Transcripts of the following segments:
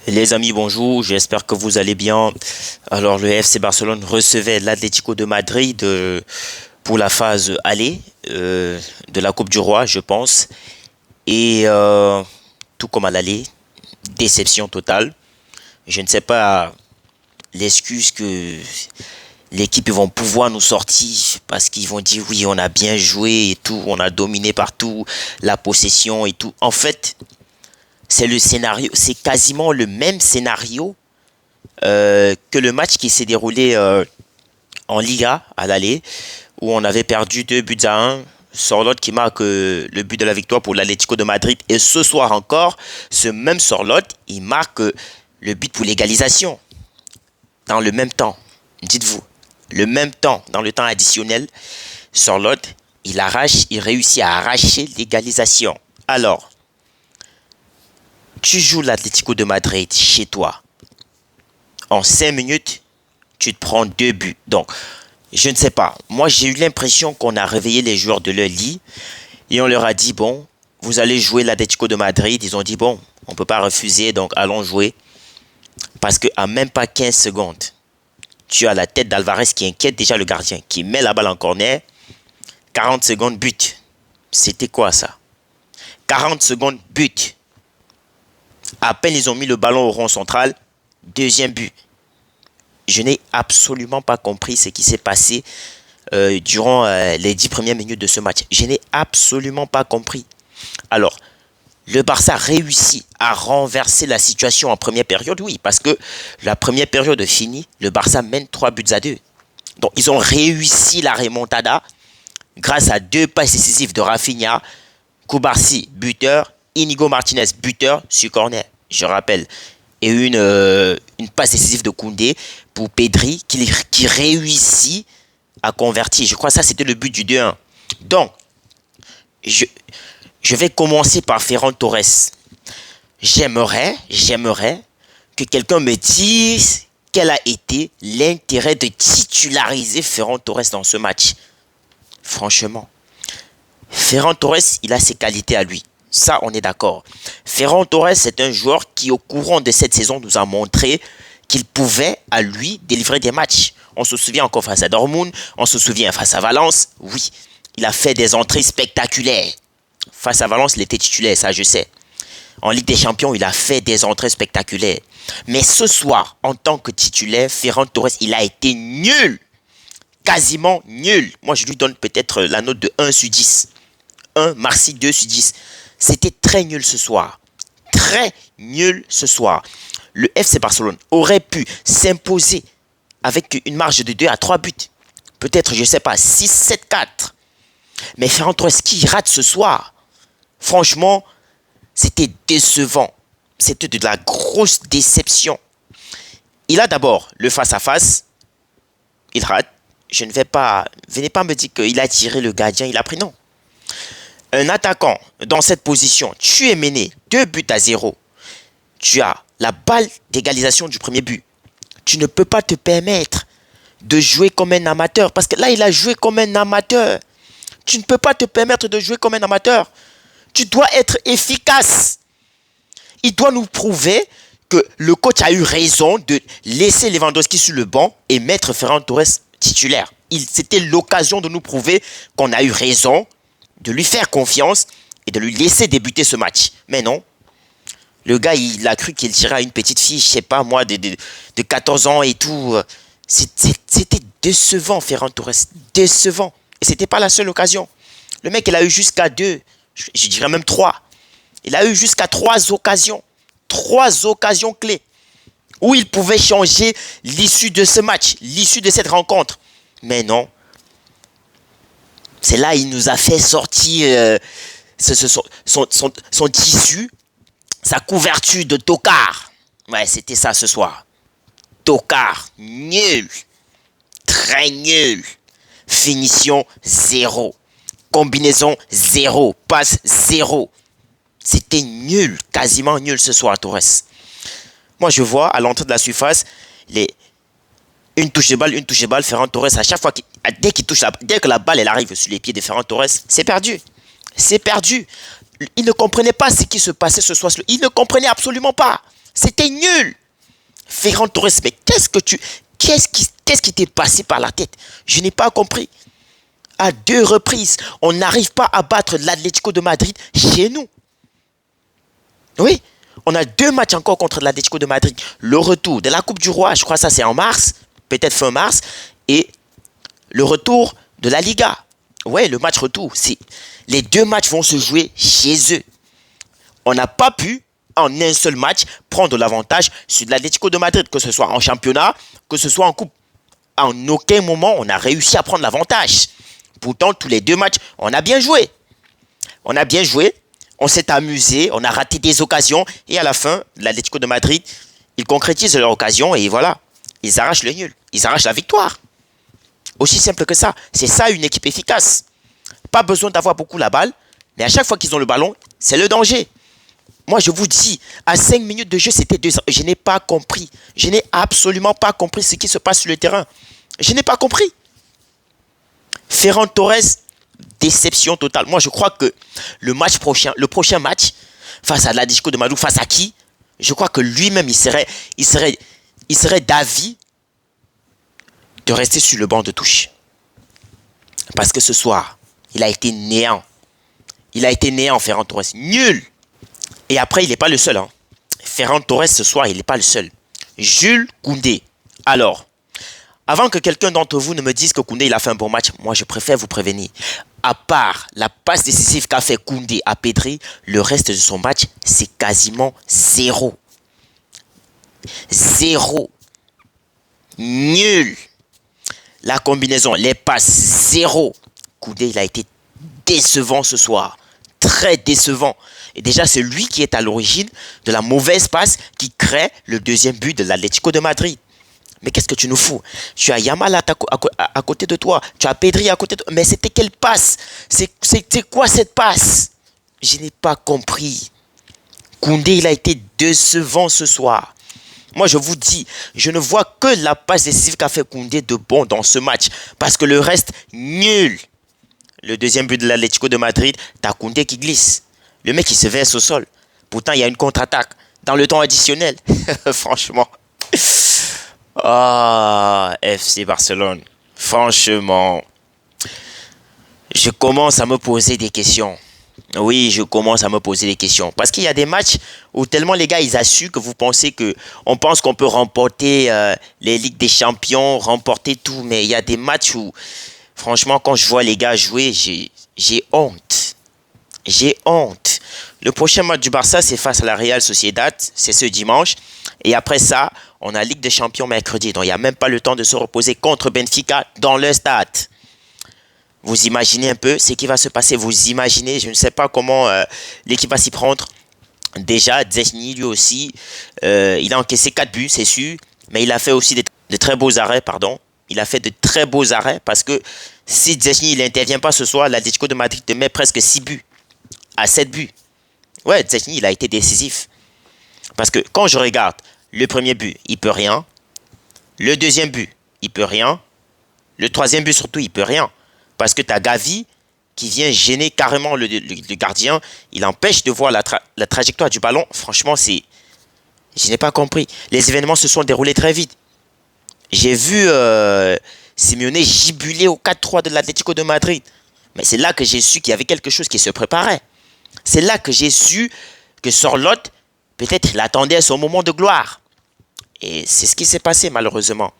Les amis, bonjour, j'espère que vous allez bien. Alors, le FC Barcelone recevait l'Atlético de Madrid pour la phase aller de la Coupe du Roi, je pense. Et tout comme à l'aller, déception totale. Je ne sais pas l'excuse que l'équipe vont pouvoir nous sortir parce qu'ils vont dire oui, on a bien joué et tout, on a dominé partout, la possession et tout. En fait, c'est le scénario, c'est quasiment le même scénario que le match qui s'est déroulé en Liga à l'aller, où on avait perdu 2 buts à 1. Sorloth qui marque le but de la victoire pour l'Atlético de Madrid. Et ce soir encore, ce même Sorloth, il marque le but pour l'égalisation. Dans le même temps, dites-vous, le même temps, dans le temps additionnel, Sorloth, il réussit à arracher l'égalisation. Alors, tu joues l'Atlético de Madrid chez toi. En 5 minutes, tu te prends 2 buts. Donc, je ne sais pas. Moi, j'ai eu l'impression qu'on a réveillé les joueurs de leur lit et on leur a dit, bon, vous allez jouer l'Atlético de Madrid. Ils ont dit, bon, on ne peut pas refuser, donc allons jouer. Parce qu'à même pas 15 secondes, tu as la tête d'Alvarez qui inquiète déjà le gardien, qui met la balle en corner. 40 secondes, but. C'était quoi ça? 40 secondes, but. À peine ils ont mis le ballon au rond central, deuxième but. Je n'ai absolument pas compris ce qui s'est passé durant les 10 premières minutes de ce match. Je n'ai absolument pas compris. Alors, le Barça réussit à renverser la situation en première période, oui, parce que la première période finie, le Barça mène 3 buts à 2. Donc, ils ont réussi la remontada grâce à 2 passes décisives de Rafinha, Koubarsi, buteur, Inigo Martinez, buteur sur corner, je rappelle. Et une passe décisive de Koundé pour Pedri qui réussit à convertir. Je crois que ça, c'était le but du 2-1. Donc, je vais commencer par Ferran Torres. J'aimerais que quelqu'un me dise quel a été l'intérêt de titulariser Ferran Torres dans ce match. Franchement, Ferran Torres, il a ses qualités à lui. Ça, on est d'accord. Ferran Torres, c'est un joueur qui, au courant de cette saison, nous a montré qu'il pouvait, à lui, délivrer des matchs. On se souvient encore face à Dortmund, on se souvient face à Valence. Oui, il a fait des entrées spectaculaires. Face à Valence, il était titulaire, ça je sais. En Ligue des Champions, il a fait des entrées spectaculaires. Mais ce soir, en tant que titulaire, Ferran Torres, il a été nul. Quasiment nul. Moi, je lui donne peut-être la note de 1 sur 10. 1, Marseille 2 sur 10. C'était très nul ce soir. Très nul ce soir. Le FC Barcelone aurait pu s'imposer avec une marge de 2 à 3 buts. Peut-être, je ne sais pas, 6, 7, 4. Mais Ferran Torres qui rate ce soir. Franchement, c'était décevant. C'était de la grosse déception. Il a d'abord le face-à-face. Il rate. Venez pas me dire qu'il a tiré le gardien. Il a pris non. Un attaquant dans cette position, tu es mené 2 buts à 0. Tu as la balle d'égalisation du premier but. Tu ne peux pas te permettre de jouer comme un amateur. Parce que là, il a joué comme un amateur. Tu ne peux pas te permettre de jouer comme un amateur. Tu dois être efficace. Il doit nous prouver que le coach a eu raison de laisser Lewandowski sur le banc et mettre Ferran Torres titulaire. C'était l'occasion de nous prouver qu'on a eu raison, de lui faire confiance et de lui laisser débuter ce match. Mais non. Le gars, il a cru qu'il tirait à une petite fille, je sais pas moi, de 14 ans et tout. C'était décevant, Ferran Torres. Décevant. Et c'était pas la seule occasion. Le mec, il a eu jusqu'à 2, je dirais même 3. Il a eu jusqu'à 3 occasions. 3 occasions clés. Où il pouvait changer l'issue de ce match, l'issue de cette rencontre. Mais non. C'est là il nous a fait sortir son tissu, sa couverture de tocard. Ouais, c'était ça ce soir. Tocard, nul. Très nul. Finition 0. Combinaison 0. Passe 0. C'était nul, quasiment nul ce soir, Torres. Moi, je vois à l'entrée de la surface, une touche de balle, Ferran Torres, à chaque fois, dès que la balle elle arrive sur les pieds de Ferran Torres, c'est perdu. C'est perdu. Il ne comprenait pas ce qui se passait ce soir. Il ne comprenait absolument pas. C'était nul. Ferran Torres, mais qu'est-ce qui t'est passé par la tête? Je n'ai pas compris. À 2 reprises, on n'arrive pas à battre l'Atlético de Madrid chez nous. Oui, on a 2 matchs encore contre l'Atlético de Madrid. Le retour de la Coupe du Roi, je crois que ça c'est en mars, peut-être fin mars, et le retour de la Liga. Ouais, le match retour. Les 2 matchs vont se jouer chez eux. On n'a pas pu, en un seul match, prendre l'avantage sur l'Atlético de Madrid, que ce soit en championnat, que ce soit en coupe. En aucun moment, on a réussi à prendre l'avantage. Pourtant, tous les 2 matchs, on a bien joué. On a bien joué, on s'est amusé, on a raté des occasions. Et à la fin, l'Atlético de Madrid, ils concrétisent leur occasion et voilà. Ils arrachent le nul. Ils arrachent la victoire. Aussi simple que ça. C'est ça une équipe efficace. Pas besoin d'avoir beaucoup la balle, mais à chaque fois qu'ils ont le ballon, c'est le danger. Moi, je vous dis, à 5 minutes de jeu, c'était 2 ans. Je n'ai pas compris. Je n'ai absolument pas compris ce qui se passe sur le terrain. Je n'ai pas compris. Ferran Torres, déception totale. Moi, je crois que le prochain match, face à l'Atlético de Madrid, face à qui? Je crois que lui-même, il serait d'avis de rester sur le banc de touche. Parce que ce soir, il a été néant. Il a été néant, Ferran Torres. Nul. Et après, il n'est pas le seul. Ferran Torres, ce soir, il n'est pas le seul. Jules Koundé. Alors, avant que quelqu'un d'entre vous ne me dise que Koundé il a fait un bon match, moi je préfère vous prévenir. À part la passe décisive qu'a fait Koundé à Pedri, le reste de son match, c'est quasiment 0. 0. Nul. La combinaison, les passes, 0. Koundé, il a été décevant ce soir. Très décevant. Et déjà, c'est lui qui est à l'origine de la mauvaise passe qui crée le 2e but de l'Atlético de Madrid. Mais qu'est-ce que tu nous fous? Tu as Yamal à côté de toi. Tu as Pedri à côté de toi. Mais c'était quelle passe? C'était quoi cette passe? Je n'ai pas compris. Koundé, il a été décevant ce soir. Moi, je vous dis, je ne vois que la passe décisive qu'a fait Koundé de bon dans ce match. Parce que le reste, nul. Le 2e but de l'Atlético de Madrid, t'as Koundé qui glisse. Le mec, il se verse au sol. Pourtant, il y a une contre-attaque. Dans le temps additionnel. Franchement. Ah, FC Barcelone. Franchement, je commence à me poser des questions. Oui, je commence à me poser des questions. Parce qu'il y a des matchs où tellement les gars, ils assurent que vous pensez que... On pense qu'on peut remporter les Ligues des Champions, remporter tout. Mais il y a des matchs où, franchement, quand je vois les gars jouer, j'ai honte. J'ai honte. Le prochain match du Barça, c'est face à la Real Sociedad. C'est ce dimanche. Et après ça, on a Ligue des Champions mercredi. Donc, il n'y a même pas le temps de se reposer contre Benfica dans le stade. Vous imaginez un peu ce qui va se passer. Vous imaginez, je ne sais pas comment l'équipe va s'y prendre. Déjà, Szczęsny, lui aussi, il a encaissé 4 buts, c'est sûr. Mais il a fait aussi de très beaux arrêts, pardon. Il a fait de très beaux arrêts parce que si Szczęsny n'intervient pas ce soir, l'Atlético de Madrid te met presque 6 buts à 7 buts. Ouais, Szczęsny, il a été décisif. Parce que quand je regarde le premier but, il peut rien. Le 2e but, il peut rien. Le 3e but surtout, il peut rien. Parce que tu as Gavi qui vient gêner carrément le gardien. Il empêche de voir la trajectoire du ballon. Franchement, je n'ai pas compris. Les événements se sont déroulés très vite. J'ai vu Simeone gibuler au 4-3 de l'Atlético de Madrid. Mais c'est là que j'ai su qu'il y avait quelque chose qui se préparait. C'est là que j'ai su que Sorloth, peut-être il attendait son moment de gloire. Et c'est ce qui s'est passé malheureusement.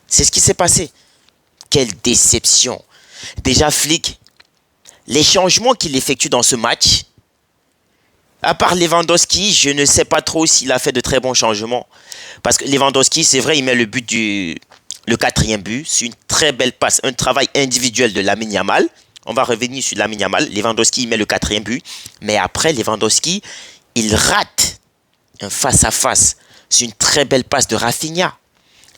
C'est ce qui s'est passé. Quelle déception. Déjà Flick, les changements qu'il effectue dans ce match, à part Lewandowski, je ne sais pas trop s'il a fait de très bons changements. Parce que Lewandowski, c'est vrai, il met le 4e but. C'est une très belle passe, un travail individuel de Lamine Yamal. On va revenir sur Lamine Yamal. Lewandowski, il met le 4e but. Mais après, Lewandowski, il rate un face-à-face. C'est une très belle passe de Rafinha.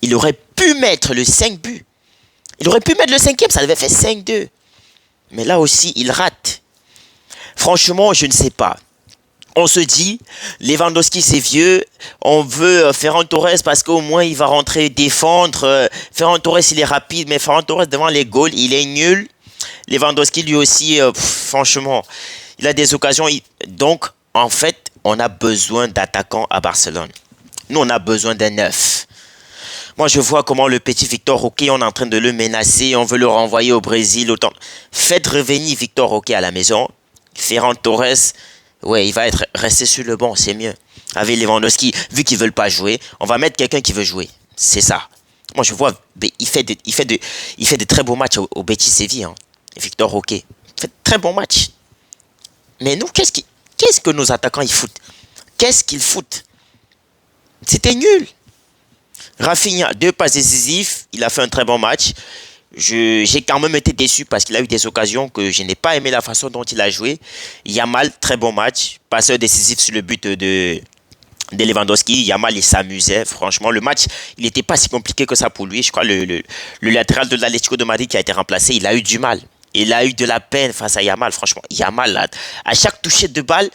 Il aurait pu mettre le 5 buts. Il aurait pu mettre le 5e, ça devait faire 5-2. Mais là aussi, il rate. Franchement, je ne sais pas. On se dit, Lewandowski c'est vieux, on veut Ferran Torres parce qu'au moins il va rentrer défendre. Ferran Torres il est rapide, mais Ferran Torres devant les goals, il est nul. Lewandowski lui aussi, franchement, il a des occasions. Donc, en fait, on a besoin d'attaquants à Barcelone. Nous, on a besoin d'un neuf. Moi, je vois comment le petit Victor Roque, on est en train de le menacer, on veut le renvoyer au Brésil. Autant. Faites revenir Victor Roque à la maison. Ferran Torres, ouais, il va être resté sur le banc, c'est mieux. Avec Lewandowski, vu qu'ils veulent pas jouer, on va mettre quelqu'un qui veut jouer. C'est ça. Moi, je vois, il fait de très beaux matchs au Betis Séville. Hein. Victor Roque. Il fait de très bons matchs. Mais nous, qu'est-ce que nos attaquants ils foutent? Qu'est-ce qu'ils foutent? C'était nul. Rafinha, 2 passes décisives. Il a fait un très bon match. J'ai quand même été déçu parce qu'il a eu des occasions que je n'ai pas aimé la façon dont il a joué. Yamal, très bon match. Passeur décisif sur le but de Lewandowski. Yamal, il s'amusait. Franchement, le match, il n'était pas si compliqué que ça pour lui. Je crois le latéral de l'Atlético de Madrid qui a été remplacé, il a eu du mal. Il a eu de la peine face à Yamal. Franchement, Yamal, à chaque toucher de balle,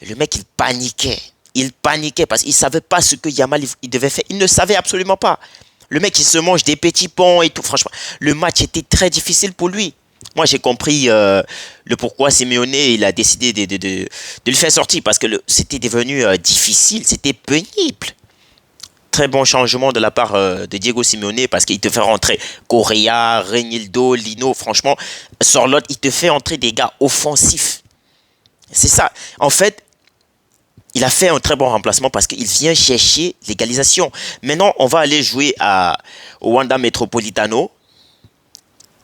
le mec, il paniquait. Il paniquait parce qu'il ne savait pas ce que Yamal il devait faire. Il ne savait absolument pas. Le mec, il se mange des petits ponts et tout. Franchement, le match était très difficile pour lui. Moi, j'ai compris le pourquoi Simeone il a décidé de le faire sortir parce que c'était devenu difficile, c'était pénible. Très bon changement de la part de Diego Simeone parce qu'il te fait rentrer Correa, Reinildo, Lino. Franchement, Sorloth, il te fait entrer des gars offensifs. C'est ça. En fait, il a fait un très bon remplacement parce qu'il vient chercher l'égalisation. Maintenant, on va aller jouer au Wanda Metropolitano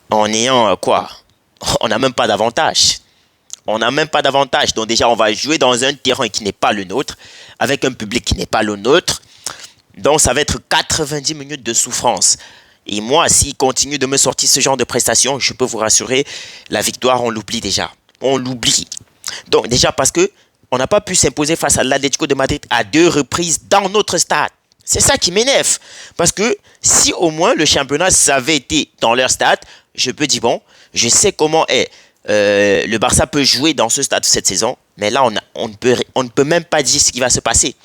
en ayant quoi? On n'a même pas d'avantage. On n'a même pas d'avantage. Donc déjà, on va jouer dans un terrain qui n'est pas le nôtre, avec un public qui n'est pas le nôtre. Donc ça va être 90 minutes de souffrance. Et moi, s'il continue de me sortir ce genre de prestations, je peux vous rassurer, la victoire, on l'oublie déjà. On l'oublie. Donc déjà parce que on n'a pas pu s'imposer face à l'Atlético de Madrid à 2 reprises dans notre stade. C'est ça qui m'énerve. Parce que si au moins le championnat ça avait été dans leur stade, je peux dire bon, je sais comment le Barça peut jouer dans ce stade cette saison. Mais là, on ne peut même pas dire ce qui va se passer.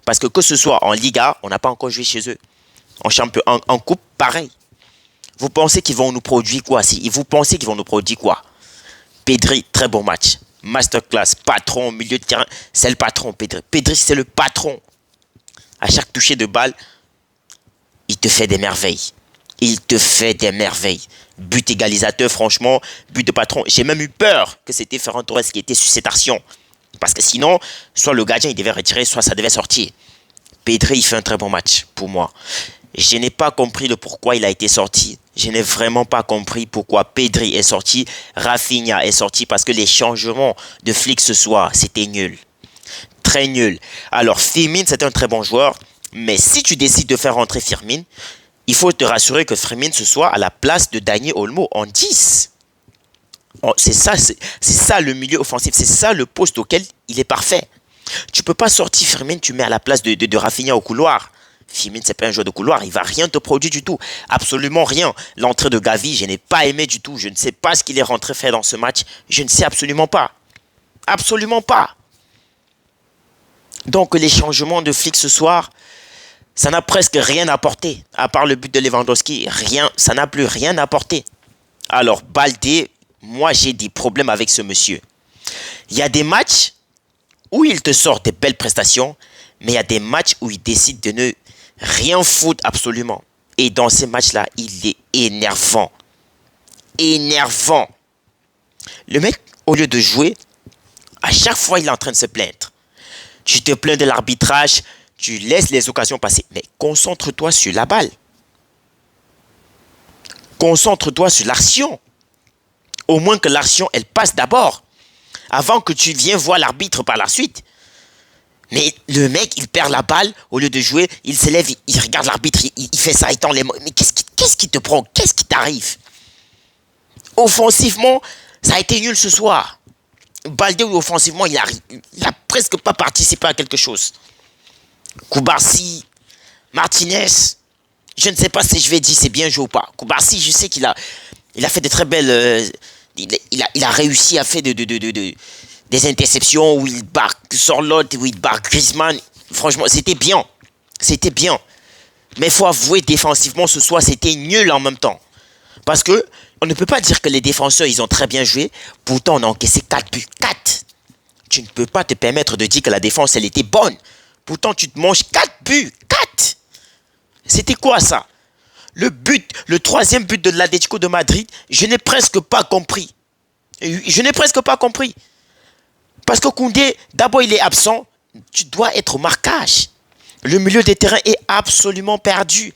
Parce que ce soit en Liga, on n'a pas encore joué chez eux. En Coupe, pareil. Vous pensez qu'ils vont nous produire quoi? Vous pensez qu'ils vont nous produire quoi? Pedri, très bon match. Masterclass, patron, milieu de terrain. C'est le patron, Pedri. Pedri, c'est le patron. À chaque toucher de balle, il te fait des merveilles. Il te fait des merveilles. But égalisateur, franchement, but de patron. J'ai même eu peur que c'était Ferran Torres qui était sur cette action. Parce que sinon, soit le gardien il devait retirer, soit ça devait sortir. Pedri, il fait un très bon match pour moi. Je n'ai pas compris le pourquoi il a été sorti. Je n'ai vraiment pas compris pourquoi Pedri est sorti. Rafinha est sorti parce que les changements de flics ce soir, c'était nul. Très nul. Alors, Firmine, c'est un très bon joueur. Mais si tu décides de faire rentrer Firmine, il faut te rassurer que Firmine ce soir à la place de Dani Olmo en 10. C'est ça le milieu offensif. C'est ça le poste auquel il est parfait. Tu ne peux pas sortir Firmine, tu mets à la place de Rafinha au couloir. Firmine, c'est pas un joueur de couloir, il va rien te produire du tout. Absolument rien. L'entrée de Gavi, je n'ai pas aimé du tout. Je ne sais pas ce qu'il est rentré faire dans ce match. Je ne sais absolument pas. Absolument pas. Donc les changements de flics ce soir, ça n'a presque rien apporté. À part le but de Lewandowski, rien, ça n'a plus rien apporté. Alors Baldé, moi j'ai des problèmes avec ce monsieur. Il y a des matchs où il te sort des belles prestations, mais il y a des matchs où il décide de ne rien foutre absolument. Et dans ces matchs-là, il est énervant. Énervant. Le mec, au lieu de jouer, à chaque fois, il est en train de se plaindre. Tu te plains de l'arbitrage, tu laisses les occasions passer. Mais concentre-toi sur la balle. Concentre-toi sur l'action. Au moins que l'action, elle passe d'abord. Avant que tu viennes voir l'arbitre par la suite. Mais le mec, il perd la balle, au lieu de jouer, il s'élève, il regarde l'arbitre, il fait ça, il tend les mains. Mais qu'est-ce qui te prend? Qu'est-ce qui t'arrive? Offensivement, ça a été nul ce soir. Baldé, offensivement, il a presque pas participé à quelque chose. Koubarsi, Martinez, je ne sais pas si je vais dire c'est bien joué ou pas. Koubarsi, je sais qu'il a fait de très belles... il a réussi à faire des interceptions où il barre Sorloth, où il barre Griezmann. Franchement, c'était bien. C'était bien. Mais il faut avouer, défensivement, ce soir, c'était nul en même temps. Parce que on ne peut pas dire que les défenseurs, ils ont très bien joué. Pourtant, on a encaissé 4 buts. 4. Tu ne peux pas te permettre de dire que la défense, elle était bonne. Pourtant, tu te manges 4 buts. 4. C'était quoi ça? Le troisième but de l'Atlético de Madrid, je n'ai presque pas compris. Je n'ai presque pas compris. Parce que Koundé, d'abord il est absent, tu dois être au marquage. Le milieu des terrains est absolument perdu.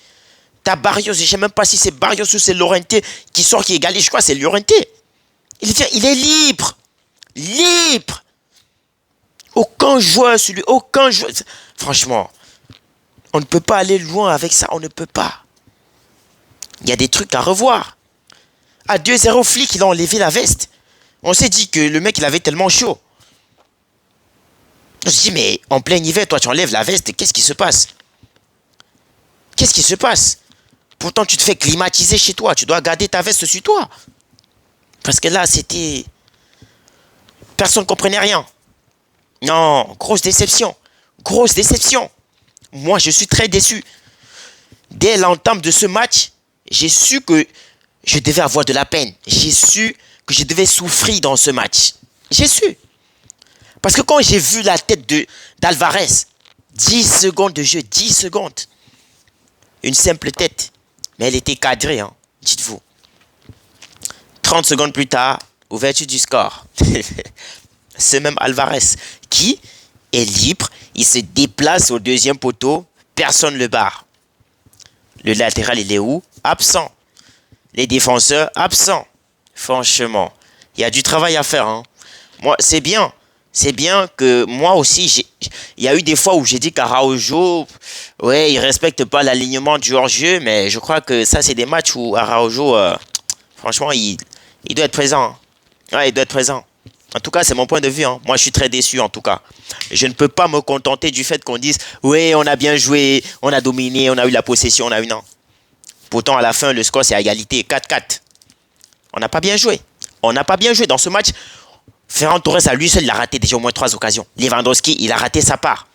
T'as Barrios, je ne sais même pas si c'est Barrios ou c'est Llorente qui sort, qui égalise. Je crois que c'est Llorente. Il est libre. Libre. Aucun joueur, aucun joueur. Franchement, on ne peut pas aller loin avec ça. On ne peut pas. Il y a des trucs à revoir. À 2-0, Flick, il a enlevé la veste. On s'est dit que le mec, il avait tellement chaud. On se dit, mais en plein hiver, toi, tu enlèves la veste. Qu'est-ce qui se passe? Qu'est-ce qui se passe? Pourtant, tu te fais climatiser chez toi. Tu dois garder ta veste sur toi. Parce que là, c'était... Personne ne comprenait rien. Non, grosse déception. Grosse déception. Moi, je suis très déçu. Dès l'entame de ce match, j'ai su que je devais avoir de la peine. J'ai su que je devais souffrir dans ce match. J'ai su. Parce que quand j'ai vu la tête d'Alvarez, 10 secondes de jeu, 10 secondes. Une simple tête. Mais elle était cadrée, hein, dites-vous. 30 secondes plus tard, ouverture du score. C'est même Alvarez qui est libre. Il se déplace au deuxième poteau. Personne ne le barre. Le latéral, il est où? Absent. Les défenseurs, absents. Franchement, il y a du travail à faire. Hein. Moi, c'est bien. C'est bien que moi aussi, il y a eu des fois où j'ai dit qu'Araujo, ouais, il respecte pas l'alignement du hors-jeu, mais je crois que ça, c'est des matchs où Araujo, franchement, il doit être présent. Ouais, il doit être présent. En tout cas, c'est mon point de vue. Hein. Moi, je suis très déçu, en tout cas. Je ne peux pas me contenter du fait qu'on dise, oui, on a bien joué, on a dominé, on a eu la possession, on a eu non. Pourtant, à la fin, le score, c'est à égalité, 4-4. On n'a pas bien joué. On n'a pas bien joué dans ce match. Ferran Torres, à lui seul, il a raté déjà au moins 3 occasions. Lewandowski, il a raté sa part.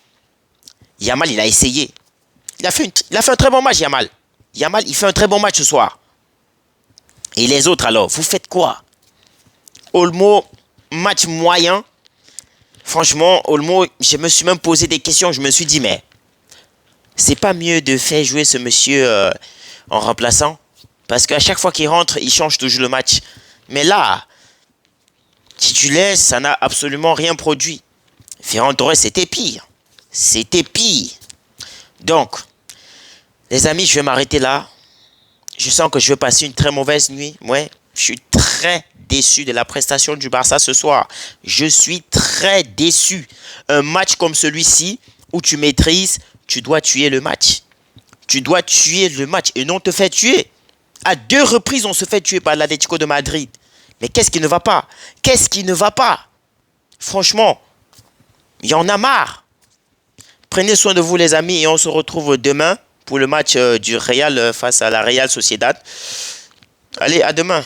Yamal, il a essayé. Il a fait un très bon match, Yamal. Yamal, il fait un très bon match ce soir. Et les autres, alors, vous faites quoi? Olmo, match moyen. Franchement, Olmo, je me suis même posé des questions. Je me suis dit, mais c'est pas mieux de faire jouer ce monsieur en remplaçant? Parce qu'à chaque fois qu'il rentre, il change toujours le match. Mais là, titulaire, ça n'a absolument rien produit. Ferran Torres, c'était pire. C'était pire. Donc, les amis, je vais m'arrêter là. Je sens que je vais passer une très mauvaise nuit. Ouais, je suis très déçu de la prestation du Barça ce soir. Je suis très déçu. Un match comme celui-ci, où tu maîtrises, tu dois tuer le match. Tu dois tuer le match et non te faire tuer. À 2 reprises, on se fait tuer par l'Atlético de Madrid. Mais qu'est-ce qui ne va pas? Qu'est-ce qui ne va pas? Franchement, il y en a marre. Prenez soin de vous les amis et on se retrouve demain pour le match du Real face à la Real Sociedad. Allez, à demain.